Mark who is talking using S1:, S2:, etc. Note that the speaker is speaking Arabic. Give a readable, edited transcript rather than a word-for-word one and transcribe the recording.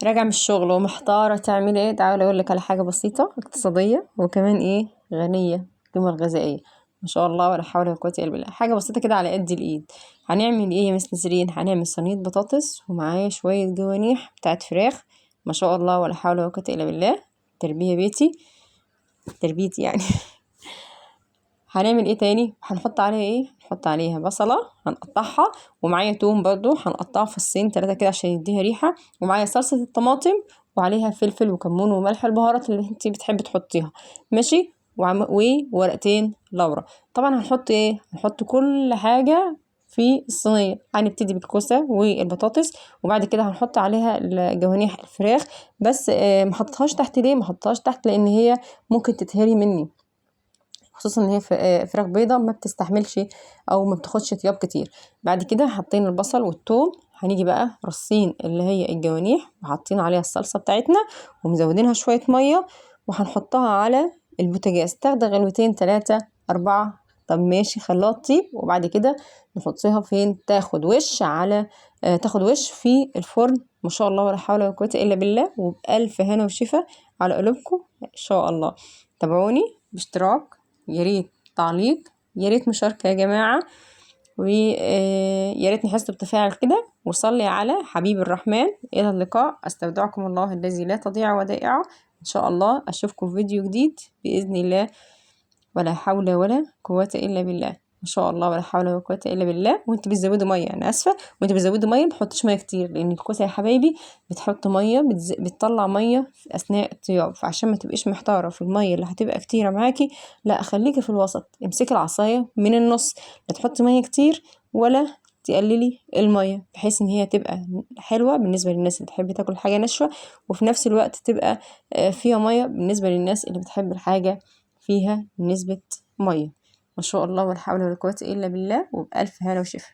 S1: راجعة من الشغل ومحتارة تعملي ايه؟ تعالي اقول لك على حاجة بسيطة اقتصادية وكمان ايه غنية القيمة الغذائية ما شاء الله ولا حول ولا قوة الا بالله. حاجة بسيطة كده على قد الايد. هنعمل ايه يا مس نسرين؟ هنعمل صينية بطاطس ومعايا شوية جوانيح بتاعت فراخ ما شاء الله ولا حول ولا قوة الا بالله. تربية بيتي، تربيتي يعني. هنعمل ايه تاني؟ هنحط عليها ايه؟ نحط عليها بصلة هنقطعها، ومعايا توم برضو هنقطعه فصين 3 كده عشان يديها ريحة، ومعايا صلصة الطماطم وعليها فلفل وكمون وملح، البهارات اللي انتي بتحبي تحطيها ماشي، وورقتين لورا. طبعا هنحط ايه؟ هنحط كل حاجة في الصينية. هنبتدي بالكوسة والبطاطس وبعد كده هنحط عليها الجوانح الفراخ. بس محطهاش تحت. ليه محطهاش تحت؟ لان هي ممكن تتهري مني، خصوصا ان هي فراخ بيضة ما بتستحملش او ما بتاخدش طياب كتير. بعد كده حاطين البصل والثوم، هنيجي بقى رصين اللي هي الجوانيح وحاطين عليها الصلصة بتاعتنا ومزودينها شوية مية، وهنحطها على البوتاجاز تاخد غلوتين 3 4. طب ماشي خلاها تطيب، وبعد كده نحطيها فين؟ تاخد وش على تاخد وش في الفرن ما شاء الله ولا حول ولا قوة الا بالله، وبألف هنا وشفا على قلوبكم ان شاء الله. تابعوني باشتراك، يا ريت تعليق، يا ريت مشاركة يا جماعة، ويا ريت نحس بتفاعل كده، وصلي على حبيب الرحمن. إلى اللقاء، أستودعكم الله الذي لا تضيع ودائعه. إن شاء الله أشوفكم في فيديو جديد بإذن الله، ولا حول ولا قوة إلا بالله ما شاء الله ولا حول ولا قوة إلا بالله. وانت بتزودي مية، أنا آسفة، وانت بتزودي مية متحطش مية كتير، لأن الكوسة يا حبايبي بتحط مية بتطلع مية في أثناء الطياب، فعشان ما تبقيش محتارة في المية اللي هتبقى كتيرة معاكي، لا خليكي في الوسط، امسكي العصاية من النص، لا تحطي مية كتير ولا تقللي المية، بحيث ان هي تبقى حلوة بالنسبة للناس اللي بتحب تاكل حاجة ناشفة، وفي نفس الوقت تبقى فيها مية بالنسبة للناس اللي بتحب الحاجة فيها نسبة مية. ما شاء الله ولا حول ولا قوة إلا بالله، وبألف هنا وشفا.